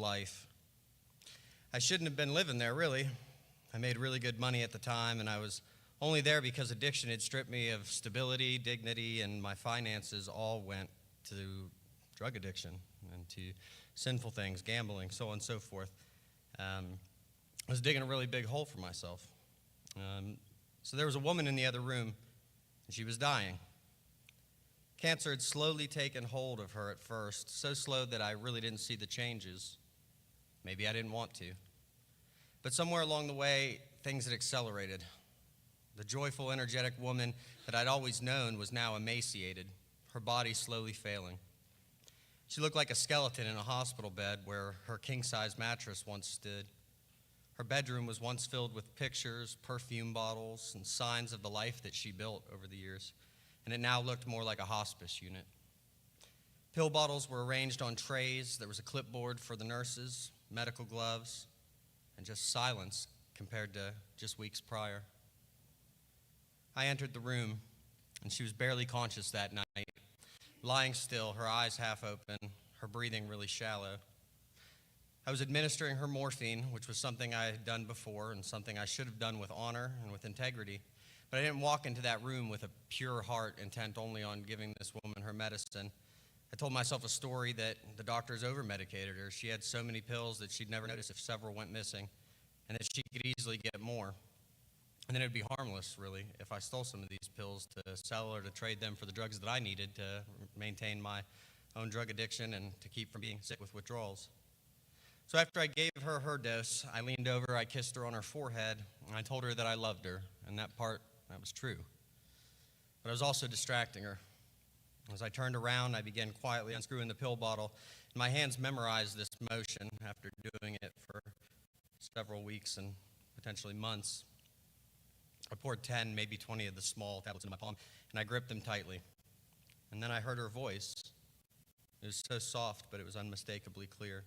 life. I shouldn't have been living there, really. I made really good money at the time, and I was only there because addiction had stripped me of stability, dignity, and my finances all went to drug addiction and to sinful things, gambling, so on and so forth. I was digging a really big hole for myself. So there was a woman in the other room, and she was dying. Cancer had slowly taken hold of her at first, so slow that I really didn't see the changes. Maybe I didn't want to. But somewhere along the way, things had accelerated. The joyful, energetic woman that I'd always known was now emaciated, her body slowly failing. She looked like a skeleton in a hospital bed where her king-size mattress once stood. Her bedroom was once filled with pictures, perfume bottles, and signs of the life that she built over the years, and it now looked more like a hospice unit. Pill bottles were arranged on trays. There was a clipboard for the nurses, medical gloves, and just silence compared to just weeks prior. I entered the room, and she was barely conscious that night, lying still, her eyes half open, her breathing really shallow. I was administering her morphine, which was something I had done before and something I should have done with honor and with integrity. But I didn't walk into that room with a pure heart intent only on giving this woman her medicine. I told myself a story that the doctors over-medicated her. She had so many pills that she'd never notice if several went missing, and that she could easily get more. And then it would be harmless, really, if I stole some of these pills to sell or to trade them for the drugs that I needed to maintain my own drug addiction and to keep from being sick with withdrawals. So after I gave her her dose, I leaned over, I kissed her on her forehead, and I told her that I loved her, and that was true. But I was also distracting her. As I turned around, I began quietly unscrewing the pill bottle, and my hands memorized this motion after doing it for several weeks and potentially months. I poured 10, maybe 20 of the small tablets into my palm, and I gripped them tightly. And then I heard her voice. It was so soft, but it was unmistakably clear.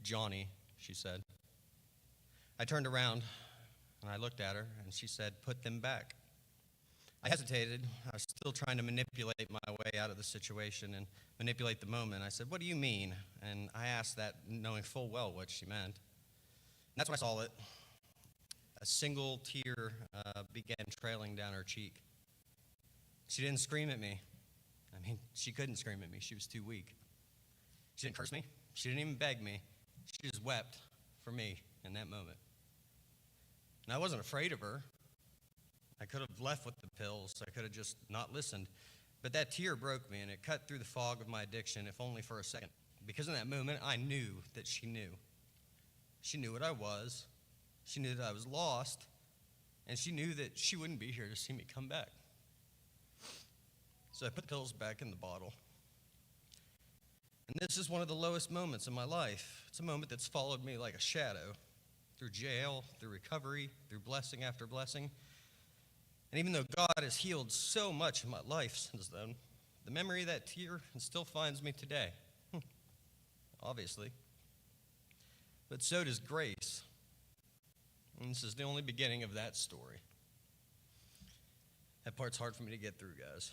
"Johnny," she said. I turned around, and I looked at her, and she said, "Put them back." I hesitated. I was still trying to manipulate my way out of the situation and manipulate the moment. I said, "What do you mean?" And I asked that knowing full well what she meant. And that's when I saw it. A single tear began trailing down her cheek. She didn't scream at me. She couldn't scream at me. She was too weak. She didn't curse me. She didn't even beg me. She just wept for me in that moment. And I wasn't afraid of her. I could have left with the pills. I could have just not listened. But that tear broke me, and it cut through the fog of my addiction, if only for a second. Because in that moment, I knew that she knew. She knew what I was. She knew that I was lost, and she knew that she wouldn't be here to see me come back. So I put the pills back in the bottle. And this is one of the lowest moments in my life. It's a moment that's followed me like a shadow, through jail, through recovery, through blessing after blessing. And even though God has healed so much in my life since then, the memory of that tear still finds me today. Obviously. But so does grace. And this is the only beginning of that story. That part's hard for me to get through, guys.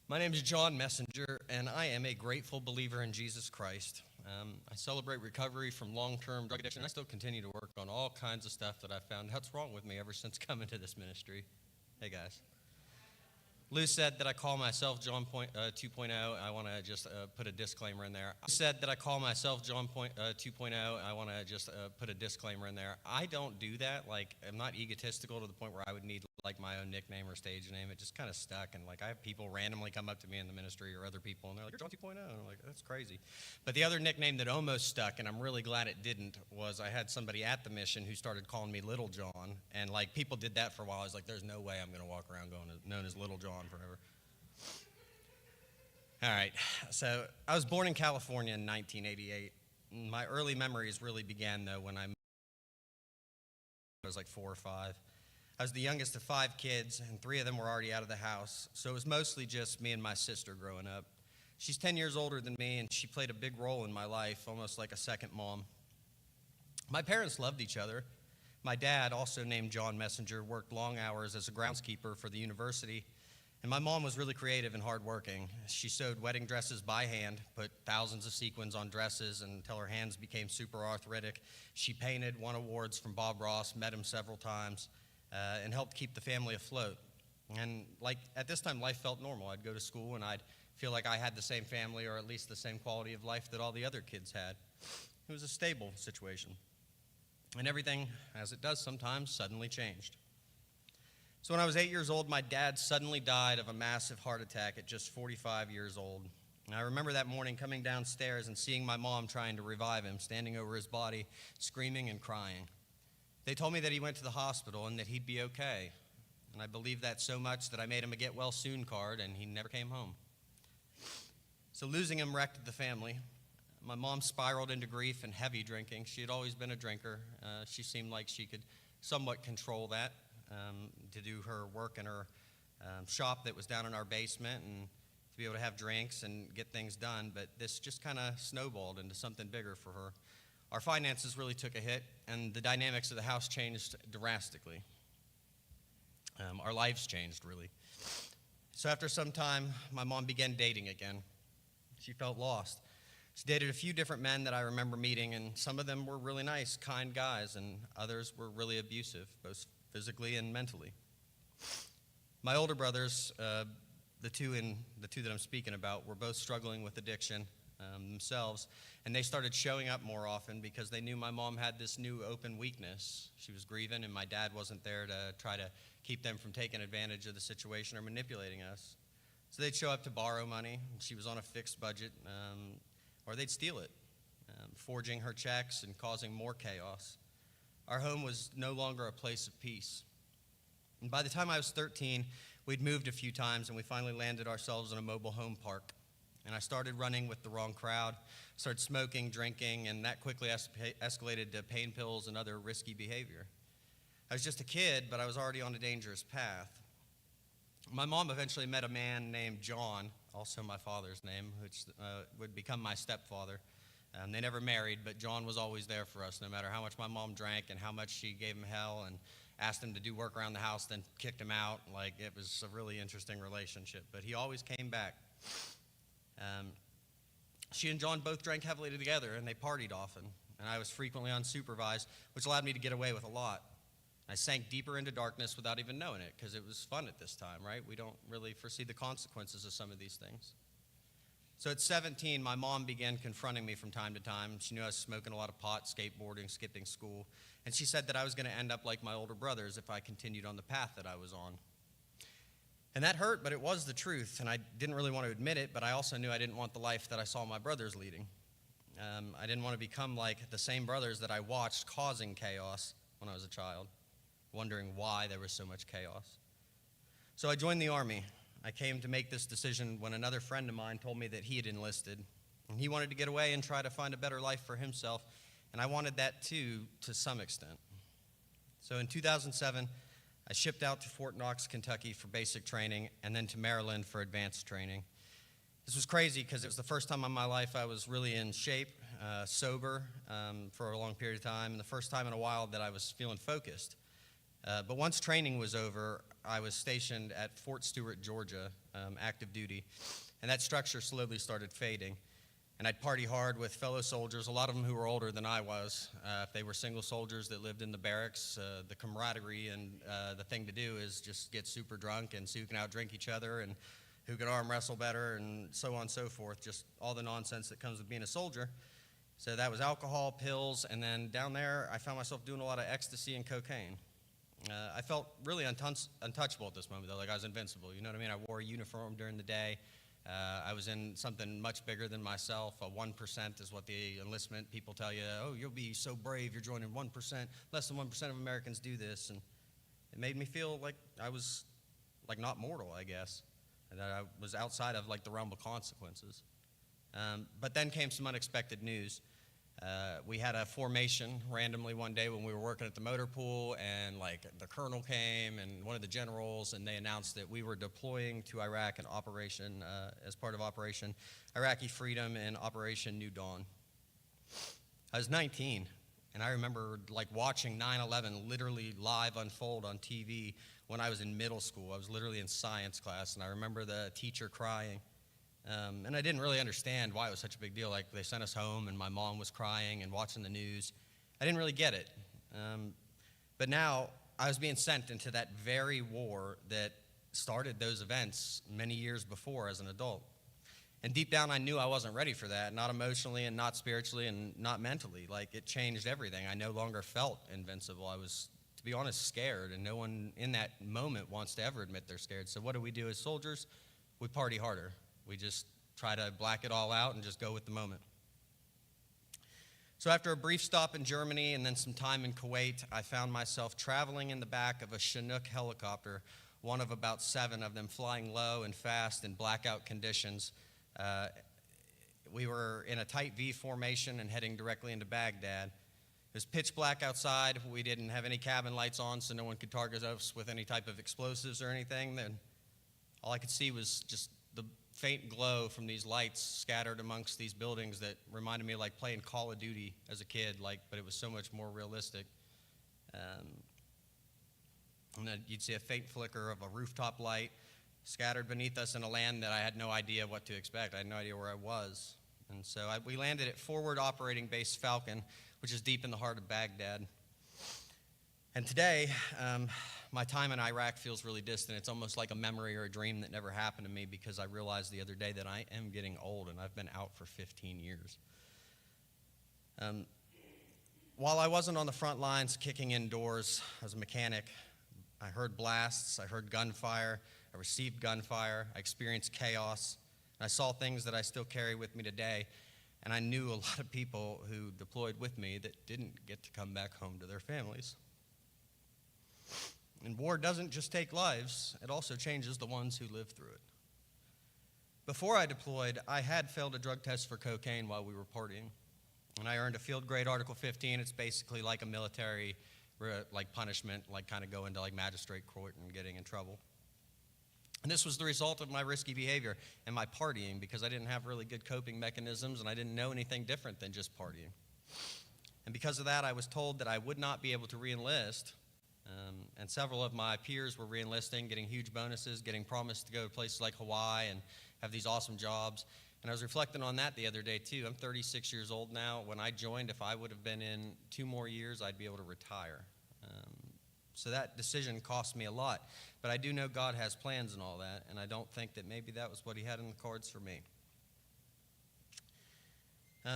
My name is John Messenger, and I am a grateful believer in Jesus Christ. I celebrate recovery from long-term drug addiction. I still continue to work on all kinds of stuff that I've found out's wrong with me ever since coming to this ministry. Hey, guys. Lou said that I call myself John 2.0. I want to just put a disclaimer in there. Lou said that I call myself John 2.0. I want to just put a disclaimer in there. I don't do that. Like, I'm not egotistical to the point where I would need like my own nickname or stage name. It just kind of stuck. And like, I have people randomly come up to me in the ministry or other people, and they're like, "You're John 2.0." And I'm like, "That's crazy." But the other nickname that almost stuck, and I'm really glad it didn't, was I had somebody at the mission who started calling me Little John. And like, people did that for a while. I was like, there's no way I'm going to walk around known as Little John forever. All right, so I was born in California in 1988. My early memories really began, though, when I was like 4 or 5. I was the youngest of 5 kids, and 3 of them were already out of the house, so it was mostly just me and my sister growing up. She's 10 years older than me, and she played a big role in my life, almost like a second mom. My parents loved each other. My dad, also named John Messenger, worked long hours as a groundskeeper for the university, And my mom was really creative and hardworking. She sewed wedding dresses by hand, put thousands of sequins on dresses until her hands became super arthritic. She painted, won awards from Bob Ross, met him several times, and helped keep the family afloat. And like at this time, life felt normal. I'd go to school and I'd feel like I had the same family or at least the same quality of life that all the other kids had. It was a stable situation. And everything, as it does sometimes, suddenly changed. So when I was 8 years old, my dad suddenly died of a massive heart attack at just 45 years old. And I remember that morning coming downstairs and seeing my mom trying to revive him, standing over his body, screaming and crying. They told me that he went to the hospital and that he'd be okay. And I believed that so much that I made him a get well soon card, and he never came home. So losing him wrecked the family. My mom spiraled into grief and heavy drinking. She had always been a drinker. She seemed like she could somewhat control that. To do her work in her shop that was down in our basement and to be able to have drinks and get things done. But this just kind of snowballed into something bigger for her. Our finances really took a hit, and the dynamics of the house changed drastically. Our lives changed, really. So after some time, my mom began dating again. She felt lost. She dated a few different men that I remember meeting, and some of them were really nice, kind guys, and others were really abusive, both physically and mentally. My older brothers, the two that I'm speaking about, were both struggling with addiction themselves, and they started showing up more often because they knew my mom had this new open weakness. She was grieving, and my dad wasn't there to try to keep them from taking advantage of the situation or manipulating us. So they'd show up to borrow money, and she was on a fixed budget, or they'd steal it, forging her checks and causing more chaos. Our home was no longer a place of peace. And by the time I was 13, we'd moved a few times, and we finally landed ourselves in a mobile home park. And I started running with the wrong crowd, started smoking, drinking, and that quickly escalated to pain pills and other risky behavior. I was just a kid, but I was already on a dangerous path. My mom eventually met a man named John, also my father's name, which would become my stepfather. They never married, but John was always there for us, no matter how much my mom drank and how much she gave him hell and asked him to do work around the house, then kicked him out. Like, it was a really interesting relationship, but he always came back. She and John both drank heavily together, and they partied often, and I was frequently unsupervised, which allowed me to get away with a lot. I sank deeper into darkness without even knowing it, because it was fun at this time, right? We don't really foresee the consequences of some of these things. So at 17, my mom began confronting me from time to time. She knew I was smoking a lot of pot, skateboarding, skipping school, and she said that I was going to end up like my older brothers if I continued on the path that I was on. And that hurt, but it was the truth, and I didn't really want to admit it, but I also knew I didn't want the life that I saw my brothers leading. I didn't want to become like the same brothers that I watched causing chaos when I was a child, wondering why there was so much chaos. So I joined the Army. I came to make this decision when another friend of mine told me that he had enlisted, and he wanted to get away and try to find a better life for himself, and I wanted that too, to some extent. So in 2007, I shipped out to Fort Knox, Kentucky for basic training, and then to Maryland for advanced training. This was crazy because it was the first time in my life I was really in shape, sober for a long period of time, and the first time in a while that I was feeling focused. But once training was over, I was stationed at Fort Stewart, Georgia, active duty, and that structure slowly started fading. And I'd party hard with fellow soldiers, a lot of them who were older than I was. If they were single soldiers that lived in the barracks, the camaraderie and the thing to do is just get super drunk and so you can outdrink each other and who can arm wrestle better and so on and so forth, just all the nonsense that comes with being a soldier. So that was alcohol, pills, and then down there I found myself doing a lot of ecstasy and cocaine. I felt really untouchable at this moment, though, like I was invincible. You know what I mean? I wore a uniform during the day. I was in something much bigger than myself. 1% is what the enlistment people tell you. Oh, you'll be so brave, you're joining 1%. Less than 1% of Americans do this. And it made me feel like I was like not mortal, I guess, and that I was outside of like the realm of consequences. But then came some unexpected news. We had a formation randomly one day when we were working at the motor pool, and like the colonel came and one of the generals, and they announced that we were deploying to Iraq in operation as part of Operation Iraqi Freedom and Operation New Dawn. I was 19, And I remember like watching 9/11 literally live unfold on TV when I was in middle school. I was literally in science class, and I remember the teacher crying. And I didn't really understand why it was such a big deal. Like, they sent us home, and my mom was crying and watching the news. I didn't really get it. But now I was being sent into that very war that started those events many years before as an adult. And deep down, I knew I wasn't ready for that, not emotionally and not spiritually and not mentally. Like, it changed everything. I no longer felt invincible. I was, to be honest, scared, and no one in that moment wants to ever admit they're scared. So what do we do as soldiers? We party harder. We just try to black it all out and just go with the moment. So after a brief stop in Germany and then some time in Kuwait, I found myself traveling in the back of a Chinook helicopter, one of about 7 of them, flying low and fast in blackout conditions. We were in a tight V formation and heading directly into Baghdad. It was pitch black outside. We didn't have any cabin lights on, so no one could target us with any type of explosives or anything. Then all I could see was just the faint glow from these lights scattered amongst these buildings that reminded me of like playing Call of Duty as a kid, but it was so much more realistic. And then you'd see a faint flicker of a rooftop light scattered beneath us in a land that I had no idea what to expect. I had no idea where I was. And so we landed at Forward Operating Base Falcon, which is deep in the heart of Baghdad. And today, my time in Iraq feels really distant. It's almost like a memory or a dream that never happened to me, because I realized the other day that I am getting old, and I've been out for 15 years. While I wasn't on the front lines kicking in doors as a mechanic, I heard blasts, I heard gunfire, I received gunfire, I experienced chaos, and I saw things that I still carry with me today. And I knew a lot of people who deployed with me that didn't get to come back home to their families. And war doesn't just take lives, it also changes the ones who live through it. Before I deployed, I had failed a drug test for cocaine while we were partying. And I earned a field grade Article 15. It's basically like a military punishment, like kind of go into like magistrate court and getting in trouble. And this was the result of my risky behavior and my partying, because I didn't have really good coping mechanisms and I didn't know anything different than just partying. And because of that, I was told that I would not be able to re-enlist. And several of my peers were re-enlisting, getting huge bonuses, getting promised to go to places like Hawaii and have these awesome jobs. And I was reflecting on that the other day too. I'm 36 years old now. When I joined, if I would have been in 2 more years, I'd be able to retire. So that decision cost me a lot. But I do know God has plans and all that, and I don't think that maybe that was what he had in the cards for me.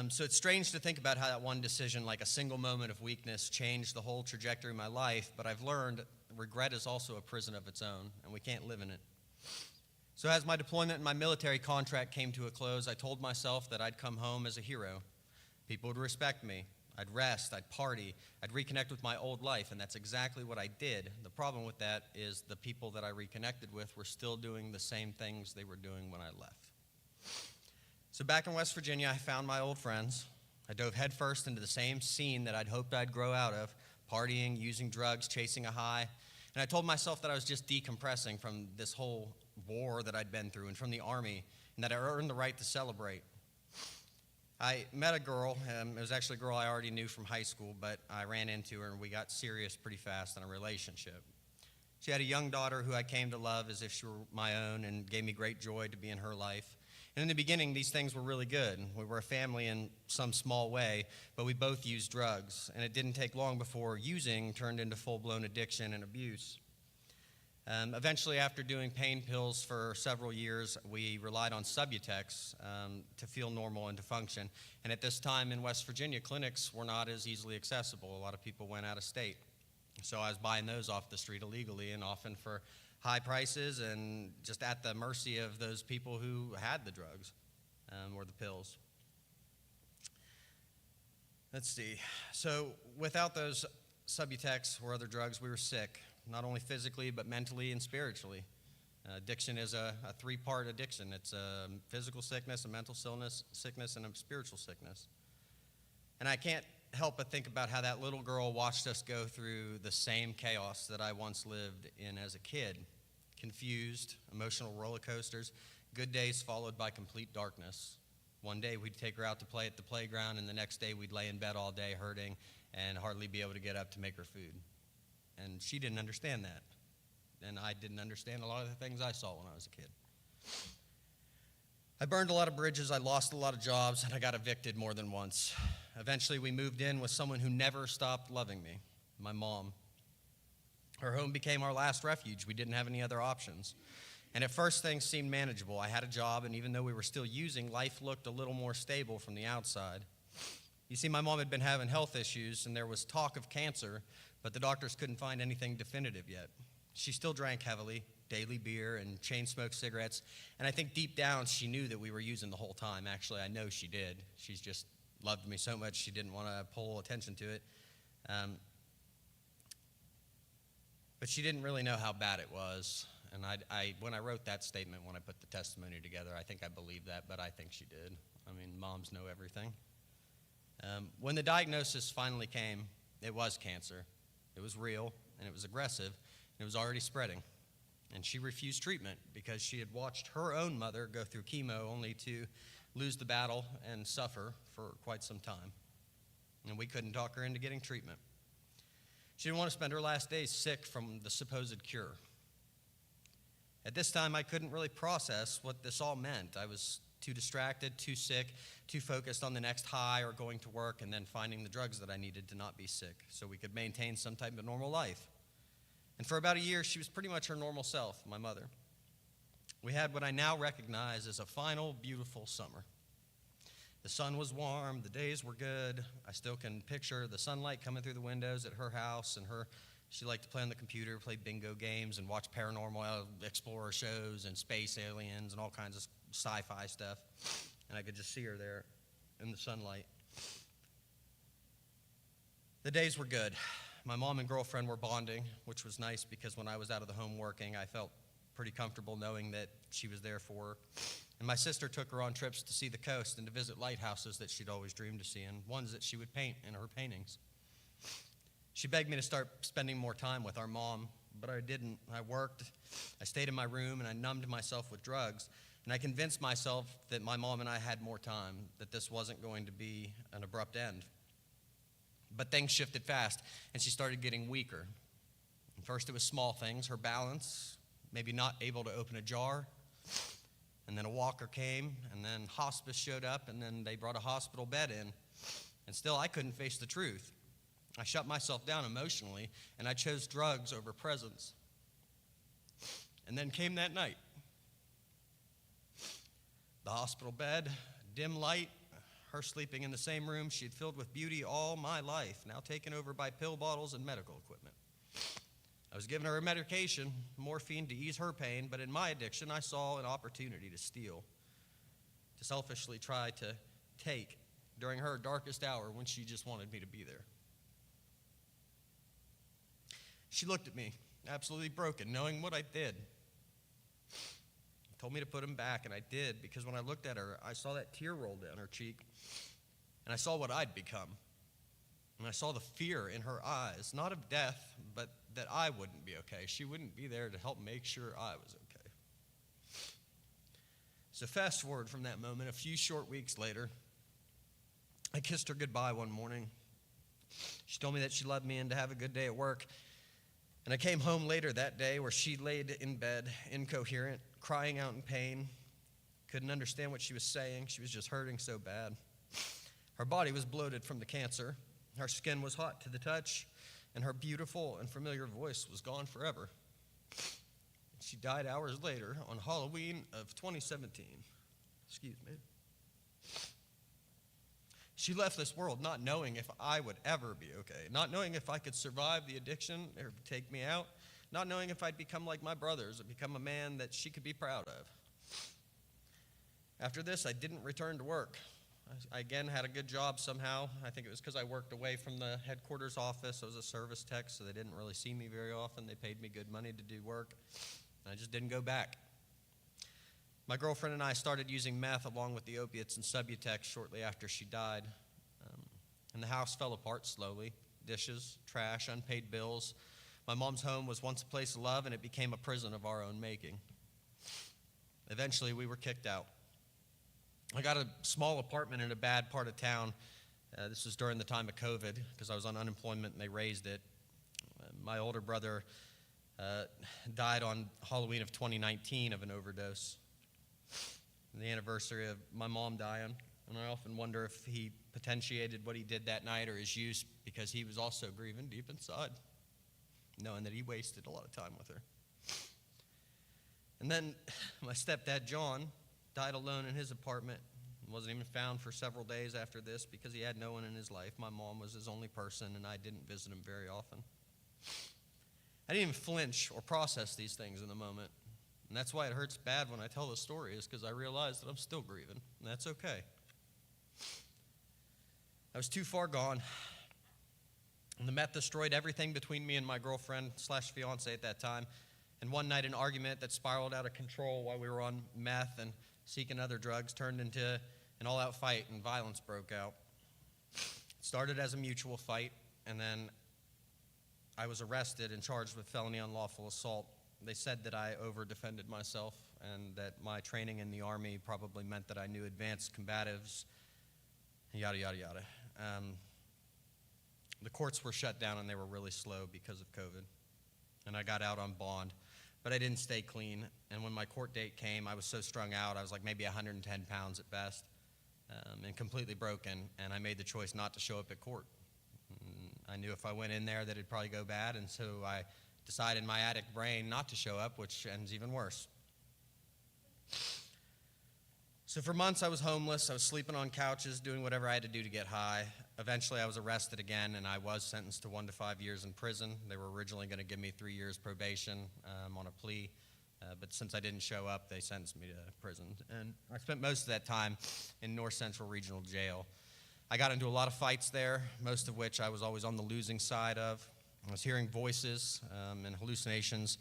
So it's strange to think about how that one decision, like a single moment of weakness, changed the whole trajectory of my life, but I've learned regret is also a prison of its own, and we can't live in it. So as my deployment and my military contract came to a close, I told myself that I'd come home as a hero. People would respect me. I'd rest, I'd party, I'd reconnect with my old life, and that's exactly what I did. The problem with that is the people that I reconnected with were still doing the same things they were doing when I left. So back in West Virginia, I found my old friends. I dove headfirst into the same scene that I'd hoped I'd grow out of, partying, using drugs, chasing a high. And I told myself that I was just decompressing from this whole war that I'd been through and from the Army, and that I earned the right to celebrate. I met a girl. It was actually a girl I already knew from high school, but I ran into her and we got serious pretty fast in a relationship. She had a young daughter who I came to love as if she were my own, and gave me great joy to be in her life. And in the beginning, these things were really good. We were a family in some small way, but we both used drugs. And it didn't take long before using turned into full-blown addiction and abuse. Eventually, after doing pain pills for several years, we relied on Subutex to feel normal and to function. And at this time in West Virginia, clinics were not as easily accessible. A lot of people went out of state. So I was buying those off the street illegally, and often for high prices, and just at the mercy of those people who had the drugs or the pills. Let's see. So without those Subutex or other drugs, we were sick. Not only physically, but mentally and spiritually. Addiction is a 3-part addiction. It's a physical sickness, a mental sickness, and a spiritual sickness. And I can't help but think about how that little girl watched us go through the same chaos that I once lived in as a kid. Confused, emotional roller coasters, good days followed by complete darkness. One day we'd take her out to play at the playground, and the next day we'd lay in bed all day hurting and hardly be able to get up to make her food. And she didn't understand that. And I didn't understand a lot of the things I saw when I was a kid. I burned a lot of bridges, I lost a lot of jobs, and I got evicted more than once. Eventually, we moved in with someone who never stopped loving me, my mom. Her home became our last refuge. We didn't have any other options. And at first, things seemed manageable. I had a job, and even though we were still using, life looked a little more stable from the outside. You see, my mom had been having health issues, and there was talk of cancer, but the doctors couldn't find anything definitive yet. She still drank heavily, daily beer and chain-smoked cigarettes, and I think deep down she knew that we were using the whole time. Actually, I know she did. She's just loved me so much she didn't want to pull attention to it. But she didn't really know how bad it was. And when I wrote that statement, when I put the testimony together, I think I believed that, but I think she did. I mean, moms know everything. When the diagnosis finally came, it was cancer. It was real, and it was aggressive, and it was already spreading. And she refused treatment because she had watched her own mother go through chemo only to lose the battle and suffer for quite some time. And we couldn't talk her into getting treatment. She didn't want to spend her last days sick from the supposed cure. At this time, I couldn't really process what this all meant. I was too distracted, too sick, too focused on the next high or going to work and then finding the drugs that I needed to not be sick so we could maintain some type of normal life. And for about a year, she was pretty much her normal self, my mother. We had what I now recognize as a final, beautiful summer. The sun was warm, the days were good. I still can picture the sunlight coming through the windows at her house, and she liked to play on the computer, play bingo games, and watch paranormal explorer shows and space aliens and all kinds of sci-fi stuff. And I could just see her there in the sunlight. The days were good. My mom and girlfriend were bonding, which was nice because when I was out of the home working, I felt pretty comfortable knowing that she was there for her. And my sister took her on trips to see the coast and to visit lighthouses that she'd always dreamed of seeing, ones that she would paint in her paintings. She begged me to start spending more time with our mom, but I didn't. I worked, I stayed in my room, and I numbed myself with drugs. And I convinced myself that my mom and I had more time, that this wasn't going to be an abrupt end. But things shifted fast, and she started getting weaker. And first it was small things, her balance, maybe not able to open a jar. And then a walker came, and then hospice showed up, and then they brought a hospital bed in. And still, I couldn't face the truth. I shut myself down emotionally, and I chose drugs over presence. And then came that night. The hospital bed, dim light, her sleeping in the same room she'd filled with beauty all my life, now taken over by pill bottles and medical equipment. I was giving her a medication, morphine, to ease her pain, but in my addiction, I saw an opportunity to steal, to selfishly try to take during her darkest hour when she just wanted me to be there. She looked at me, absolutely broken, knowing what I did. Told me to put him back, and I did, because when I looked at her, I saw that tear roll down her cheek, and I saw what I'd become. And I saw the fear in her eyes, not of death, but that I wouldn't be okay. She wouldn't be there to help make sure I was okay. So fast forward from that moment, a few short weeks later, I kissed her goodbye one morning. She told me that she loved me and to have a good day at work. And I came home later that day where she laid in bed, incoherent, crying out in pain. Couldn't understand what she was saying. She was just hurting so bad. Her body was bloated from the cancer. Her skin was hot to the touch, and her beautiful and familiar voice was gone forever. She died hours later on Halloween of 2017. Excuse me. She left this world not knowing if I would ever be okay, not knowing if I could survive the addiction or take me out, not knowing if I'd become like my brothers or become a man that she could be proud of. After this, I didn't return to work. I again had a good job somehow. I think it was because I worked away from the headquarters office. I was a service tech, so they didn't really see me very often. They paid me good money to do work, and I just didn't go back. My girlfriend and I started using meth along with the opiates and Subutex shortly after she died. And the house fell apart slowly. Dishes, trash, unpaid bills. My mom's home was once a place of love, and it became a prison of our own making. Eventually, we were kicked out. I got a small apartment in a bad part of town. This was during the time of COVID because I was on unemployment and they raised it. My older brother died on Halloween of 2019 of an overdose, the anniversary of my mom dying. And I often wonder if he potentiated what he did that night or his use because he was also grieving deep inside, knowing that he wasted a lot of time with her. And then my stepdad, John, died alone in his apartment and wasn't even found for several days after this because he had no one in his life. My mom was his only person, and I didn't visit him very often. I didn't even flinch or process these things in the moment. And that's why it hurts bad when I tell the story, is because I realize that I'm still grieving, and that's okay. I was too far gone. And the meth destroyed everything between me and my girlfriend/fiance at that time. And one night, an argument that spiraled out of control while we were on meth and seeking other drugs turned into an all-out fight, and violence broke out. It started as a mutual fight, and then I was arrested and charged with felony unlawful assault. They said that I over-defended myself and that my training in the Army probably meant that I knew advanced combatives, yada, yada, yada. The courts were shut down and they were really slow because of COVID. And I got out on bond, but I didn't stay clean. And when my court date came, I was so strung out, I was like maybe 110 pounds at best, and completely broken. And I made the choice not to show up at court. I knew if I went in there that it'd probably go bad, and so I decided in my addict brain not to show up, which ends even worse. So for months I was homeless. I was sleeping on couches, doing whatever I had to do to get high. Eventually I was arrested again, and I was sentenced to 1 to 5 years in prison. They were originally going to give me 3 years probation on a plea, but since I didn't show up, they sentenced me to prison. And I spent most of that time in North Central Regional Jail. I got into a lot of fights there, most of which I was always on the losing side of. I was hearing voices and hallucinations,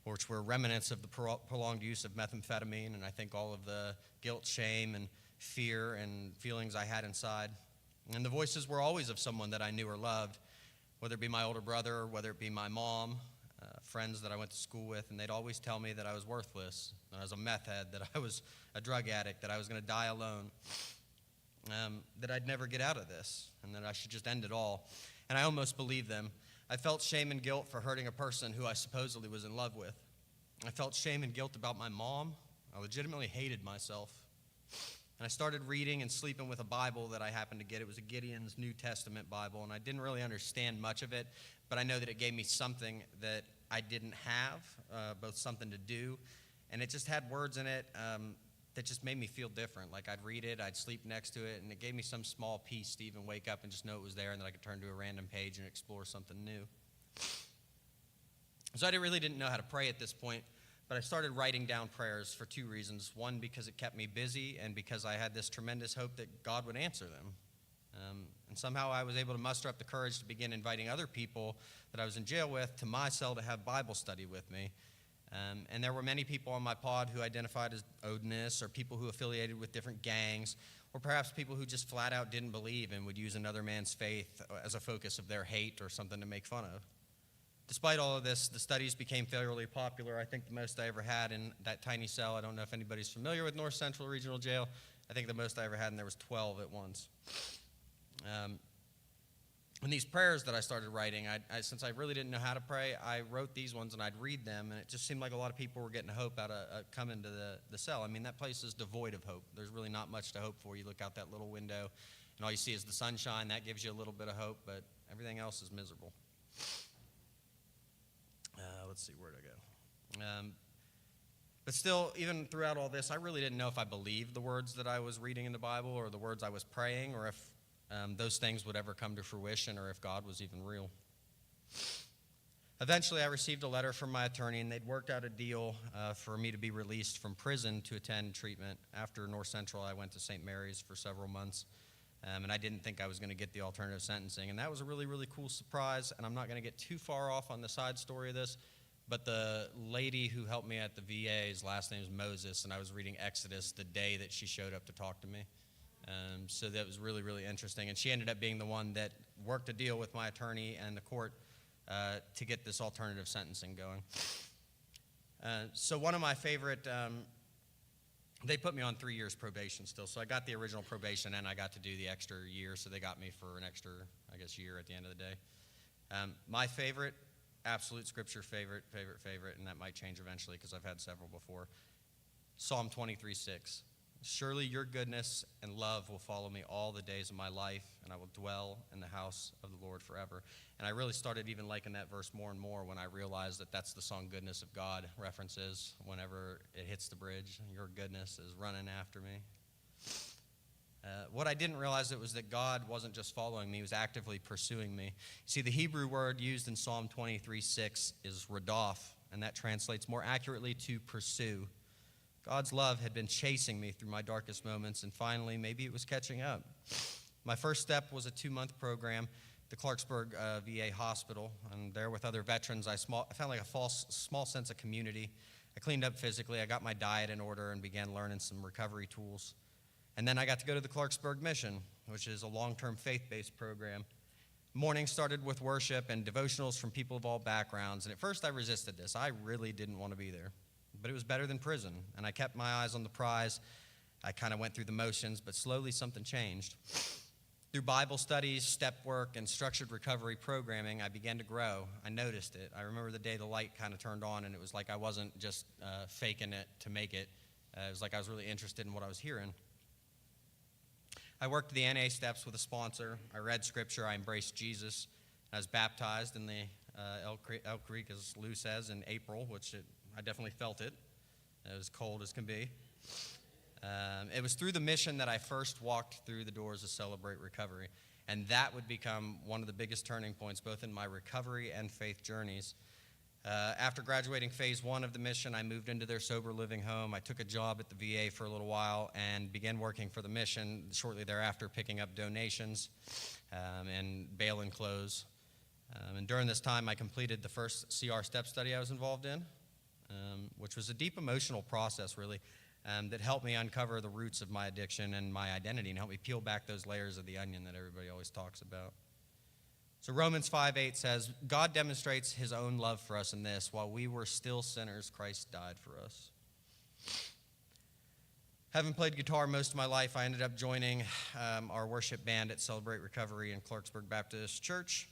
which were remnants of the prolonged use of methamphetamine, and I think all of the guilt, shame, and fear and feelings I had inside. And the voices were always of someone that I knew or loved, whether it be my older brother, whether it be my mom, friends that I went to school with, and they'd always tell me that I was worthless, that I was a meth head, that I was a drug addict, that I was going to die alone, that I'd never get out of this, and that I should just end it all. And I almost believed them. I felt shame and guilt for hurting a person who I supposedly was in love with. I felt shame and guilt about my mom. I legitimately hated myself. And I started reading and sleeping with a Bible that I happened to get. It was a Gideon's New Testament Bible, and I didn't really understand much of it, but I know that it gave me something that I didn't have, both something to do, and it just had words in it that just made me feel different. Like I'd read it, I'd sleep next to it, and it gave me some small peace to even wake up and just know it was there, and that I could turn to a random page and explore something new. So I really didn't know how to pray at this point, but I started writing down prayers for 2 reasons. One, because it kept me busy, and because I had this tremendous hope that God would answer them. And somehow I was able to muster up the courage to begin inviting other people that I was in jail with to my cell to have Bible study with me. And there were many people on my pod who identified as Odinists, or people who affiliated with different gangs, or perhaps people who just flat out didn't believe and would use another man's faith as a focus of their hate or something to make fun of. Despite all of this, the studies became fairly popular. I think the most I ever had in that tiny cell, I don't know if anybody's familiar with North Central Regional Jail, I think the most I ever had in there was 12 at once. And these prayers that I started writing, since I really didn't know how to pray, I wrote these ones and I'd read them, and it just seemed like a lot of people were getting hope out of coming to the cell. I mean, that place is devoid of hope. There's really not much to hope for. You look out that little window, and all you see is the sunshine. That gives you a little bit of hope, but everything else is miserable. Let's see, where'd I go? But still, even throughout all this, I really didn't know if I believed the words that I was reading in the Bible, or the words I was praying, or if those things would ever come to fruition, or if God was even real. Eventually, I received a letter from my attorney, and they'd worked out a deal for me to be released from prison to attend treatment. After North Central, I went to St. Mary's for several months, and I didn't think I was going to get the alternative sentencing. And that was a really, really cool surprise, and I'm not going to get too far off on the side story of this, but the lady who helped me at the VA's last name is Moses, and I was reading Exodus the day that she showed up to talk to me. So that was really, really interesting. And she ended up being the one that worked a deal with my attorney and the court to get this alternative sentencing going. So one of my favorite They put me on 3 years probation still. So I got the original probation and I got to do the extra year. So they got me for an extra, I guess, year at the end of the day. My favorite, absolute scripture favorite, and that might change eventually because I've had several before. Psalm 23:6. Surely your goodness and love will follow me all the days of my life, and I will dwell in the house of the Lord forever. And I really started even liking that verse more and more when I realized that that's the song Goodness of God references whenever it hits the bridge. Your goodness is running after me. What I didn't realize was that God wasn't just following me, he was actively pursuing me. See, the Hebrew word used in Psalm 23:6 is radaf, and that translates more accurately to pursue. God's love had been chasing me through my darkest moments, and finally, maybe it was catching up. My first step was a 2-month program at the Clarksburg VA hospital, and there with other veterans, I found like a small sense of community. I cleaned up physically, I got my diet in order, and began learning some recovery tools. And then I got to go to the Clarksburg Mission, which is a long-term faith-based program. Mornings started with worship and devotionals from people of all backgrounds, and at first I resisted this. I really didn't want to be there. But it was better than prison, and I kept my eyes on the prize. I kind of went through the motions, but slowly something changed. Through Bible studies, step work, and structured recovery programming, I began to grow. I noticed it. I remember the day the light kind of turned on, and it was like I wasn't just faking it to make it. It was like I was really interested in what I was hearing. I worked the NA steps with a sponsor. I read scripture. I embraced Jesus. I was baptized in the Elk Creek, as Lou says, in April, which I definitely felt it. It was cold as can be. It was through the mission that I first walked through the doors of Celebrate Recovery, and that would become one of the biggest turning points both in my recovery and faith journeys. After graduating phase 1 of the mission, I moved into their sober living home. I took a job at the VA for a little while and began working for the mission shortly thereafter, picking up donations and bailing clothes. And during this time, I completed the first CR step study I was involved in, which was a deep emotional process, really, that helped me uncover the roots of my addiction and my identity and helped me peel back those layers of the onion that everybody always talks about. So Romans 5:8 says, God demonstrates his own love for us in this: while we were still sinners, Christ died for us. Having played guitar most of my life, I ended up joining our worship band at Celebrate Recovery in Clarksburg Baptist Church.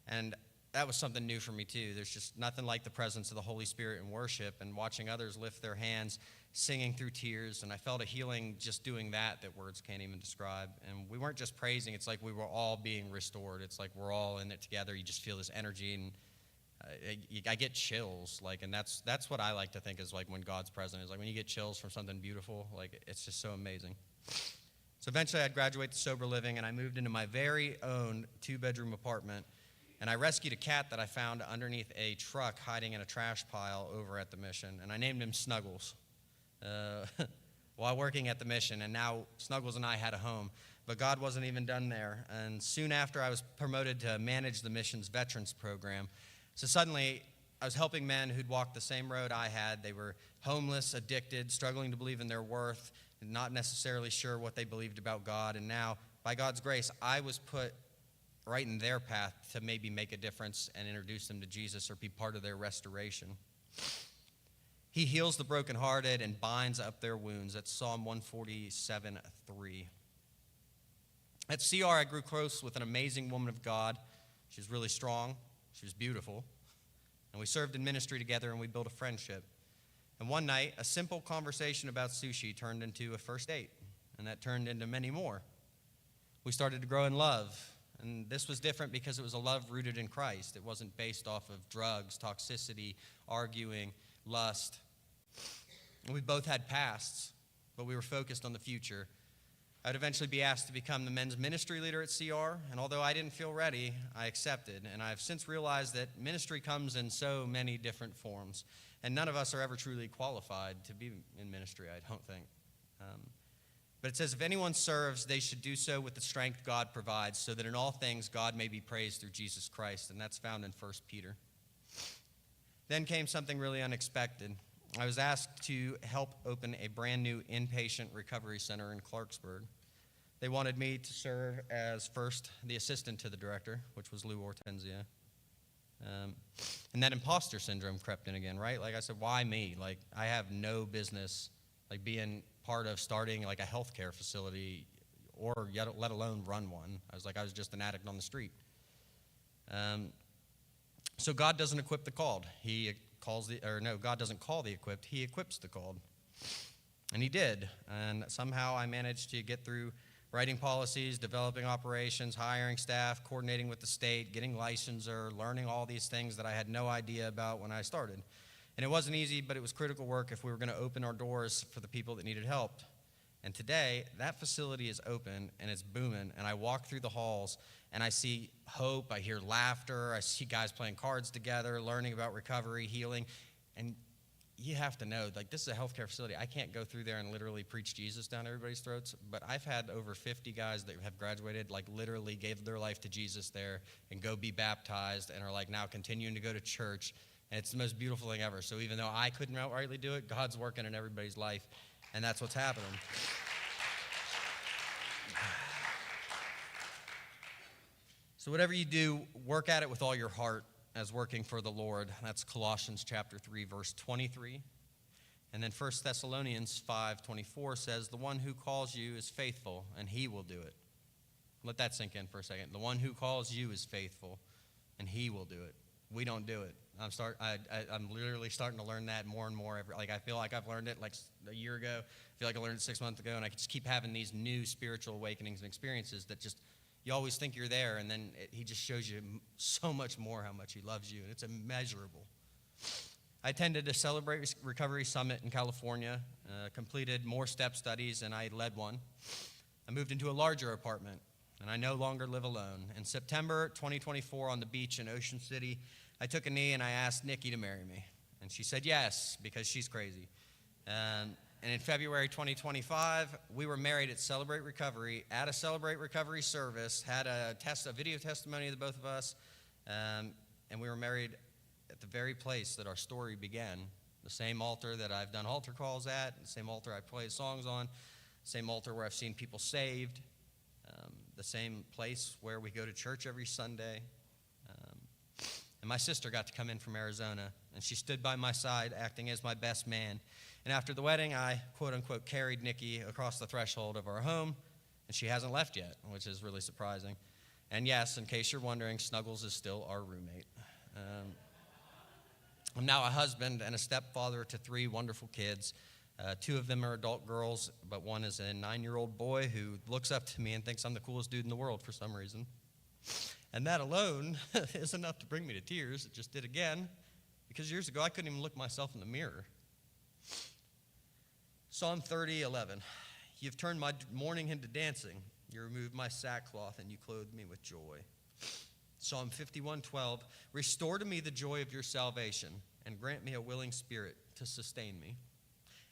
And that was something new for me, too. There's just nothing like the presence of the Holy Spirit in worship and watching others lift their hands, singing through tears. And I felt a healing just doing that words can't even describe. And we weren't just praising. It's like we were all being restored. It's like we're all in it together. You just feel this energy, and I get chills. And that's what I like to think is like when God's present. Is like when you get chills from something beautiful. Like, it's just so amazing. So eventually I'd graduate to sober living, and I moved into my very own 2-bedroom apartment. And I rescued a cat that I found underneath a truck hiding in a trash pile over at the mission. And I named him Snuggles while working at the mission. And now Snuggles and I had a home. But God wasn't even done there. And soon after, I was promoted to manage the mission's veterans program. So suddenly, I was helping men who'd walked the same road I had. They were homeless, addicted, struggling to believe in their worth, and not necessarily sure what they believed about God. And now, by God's grace, I was put right in their path to maybe make a difference and introduce them to Jesus or be part of their restoration. He heals the brokenhearted and binds up their wounds. That's Psalm 147:3. At CR, I grew close with an amazing woman of God. She was really strong. She was beautiful. And we served in ministry together, and we built a friendship. And one night, a simple conversation about sushi turned into a first date, and that turned into many more. We started to grow in love. And this was different because it was a love rooted in Christ. It wasn't based off of drugs, toxicity, arguing, lust. And we both had pasts, but we were focused on the future. I'd eventually be asked to become the men's ministry leader at CR, and although I didn't feel ready, I accepted. And I've since realized that ministry comes in so many different forms, and none of us are ever truly qualified to be in ministry, I don't think. But it says, if anyone serves, they should do so with the strength God provides, so that in all things God may be praised through Jesus Christ. And that's found in 1 Peter. Then came something really unexpected. I was asked to help open a brand new inpatient recovery center in Clarksburg. They wanted me to serve as first the assistant to the director, which was Lou Hortenzia. And that imposter syndrome crept in again, right? Like I said, why me? Like, I have no business like being part of starting like a healthcare facility or yet let alone run one. I was just an addict on the street. So God doesn't equip the called. God doesn't call the equipped. He equips the called. And he did. And somehow I managed to get through writing policies, developing operations, hiring staff, coordinating with the state, getting licensure, learning all these things that I had no idea about when I started. And it wasn't easy, but it was critical work if we were going to open our doors for the people that needed help. And today, that facility is open and it's booming, and I walk through the halls and I see hope, I hear laughter, I see guys playing cards together, learning about recovery, healing, and you have to know, like, this is a healthcare facility. I can't go through there and literally preach Jesus down everybody's throats, but I've had over 50 guys that have graduated, like, literally gave their life to Jesus there and go be baptized and are, like, now continuing to go to church, and it's the most beautiful thing ever. So even though I couldn't outrightly do it, God's working in everybody's life, and that's what's happening. So whatever you do, work at it with all your heart as working for the Lord. That's Colossians chapter 3, verse 23. And then 1 Thessalonians 5:24 says, the one who calls you is faithful, and he will do it. Let that sink in for a second. The one who calls you is faithful, and he will do it. We don't do it. I'm literally starting to learn that more and more. I feel like I've learned it like a year ago. I feel like I learned it 6 months ago, and I just keep having these new spiritual awakenings and experiences that just, you always think you're there, and then he just shows you so much more how much he loves you, and it's immeasurable. I attended a Celebrate Recovery Summit in California, completed more step studies, and I led one. I moved into a larger apartment, and I no longer live alone. In September 2024 on the beach in Ocean City, I took a knee and I asked Nikki to marry me. And she said yes, because she's crazy. And in February 2025, we were married at Celebrate Recovery, at a Celebrate Recovery service, had a video testimony of the both of us, and we were married at the very place that our story began. The same altar that I've done altar calls at, the same altar I played songs on, the same altar where I've seen people saved, the same place where we go to church every Sunday. And my sister got to come in from Arizona, and she stood by my side acting as my best man. And after the wedding, I, quote-unquote, carried Nikki across the threshold of our home, and she hasn't left yet, which is really surprising. And yes, in case you're wondering, Snuggles is still our roommate. I'm now a husband and a stepfather to 3 wonderful kids. 2 of them are adult girls, but one is a 9-year-old boy who looks up to me and thinks I'm the coolest dude in the world for some reason. And that alone is enough to bring me to tears. It just did again, because years ago I couldn't even look myself in the mirror. Psalm 30:11. You've turned my mourning into dancing. You removed my sackcloth and you clothed me with joy. Psalm 51:12. Restore to me the joy of your salvation and grant me a willing spirit to sustain me.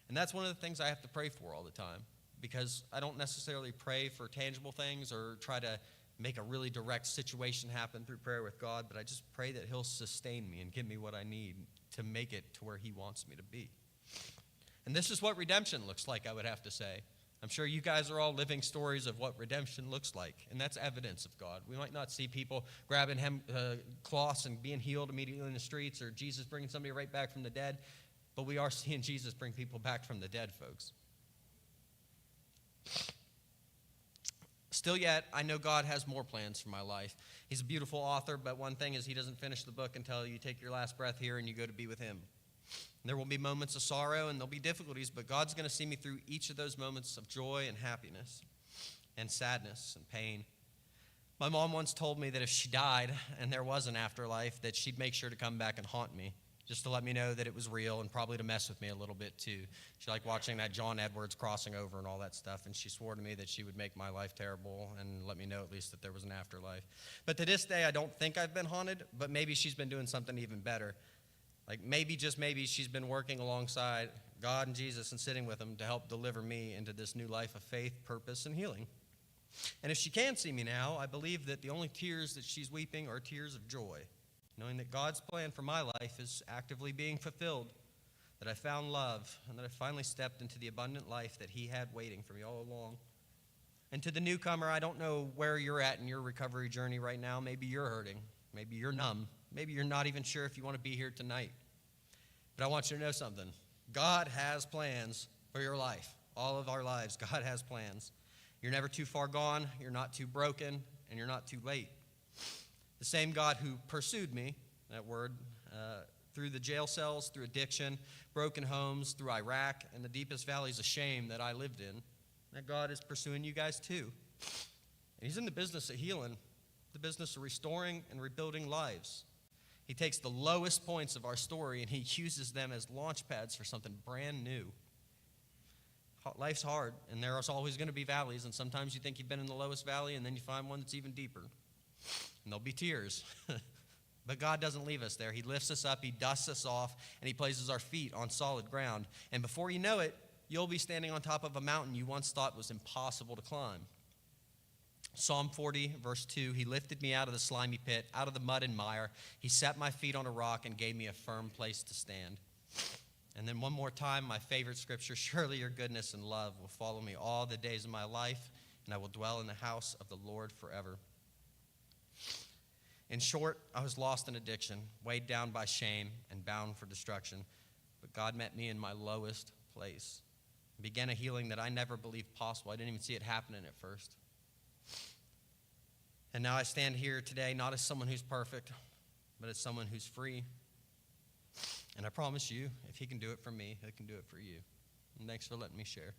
And that's one of the things I have to pray for all the time, because I don't necessarily pray for tangible things or try to make a really direct situation happen through prayer with God, but I just pray that he'll sustain me and give me what I need to make it to where he wants me to be. And this is what redemption looks like, I would have to say. I'm sure you guys are all living stories of what redemption looks like, and that's evidence of God. We might not see people grabbing cloths and being healed immediately in the streets, or Jesus bringing somebody right back from the dead, but we are seeing Jesus bring people back from the dead, folks. Still yet, I know God has more plans for my life. He's a beautiful author, but one thing is he doesn't finish the book until you take your last breath here and you go to be with him. And there will be moments of sorrow and there'll be difficulties, but God's going to see me through each of those moments of joy and happiness and sadness and pain. My mom once told me that if she died and there was an afterlife, that she'd make sure to come back and haunt me, just to let me know that it was real and probably to mess with me a little bit too. She liked watching that John Edwards crossing over and all that stuff, and she swore to me that she would make my life terrible and let me know at least that there was an afterlife. But to this day, I don't think I've been haunted, but maybe she's been doing something even better. Like maybe, just maybe, she's been working alongside God and Jesus and sitting with him to help deliver me into this new life of faith, purpose, and healing. And if she can see me now, I believe that the only tears that she's weeping are tears of joy, knowing that God's plan for my life is actively being fulfilled, that I found love, and that I finally stepped into the abundant life that he had waiting for me all along. And to the newcomer, I don't know where you're at in your recovery journey right now. Maybe you're hurting. Maybe you're numb. Maybe you're not even sure if you want to be here tonight. But I want you to know something. God has plans for your life. All of our lives, God has plans. You're never too far gone, you're not too broken, and you're not too late. The same God who pursued me, that word, through the jail cells, through addiction, broken homes, through Iraq, and the deepest valleys of shame that I lived in, that God is pursuing you guys too. And he's in the business of healing, the business of restoring and rebuilding lives. He takes the lowest points of our story and he uses them as launch pads for something brand new. Life's hard, and there's always going to be valleys, and sometimes you think you've been in the lowest valley, and then you find one that's even deeper. And there'll be tears. But God doesn't leave us there. He lifts us up, he dusts us off, and he places our feet on solid ground. And before you know it, you'll be standing on top of a mountain you once thought was impossible to climb. Psalm 40, verse 2, he lifted me out of the slimy pit, out of the mud and mire. He set my feet on a rock and gave me a firm place to stand. And then one more time, my favorite scripture, surely your goodness and love will follow me all the days of my life, and I will dwell in the house of the Lord forever. In short, I was lost in addiction, weighed down by shame, and bound for destruction. But God met me in my lowest place and began a healing that I never believed possible. I didn't even see it happening at first. And now I stand here today not as someone who's perfect, but as someone who's free. And I promise you, if he can do it for me, he can do it for you. And thanks for letting me share.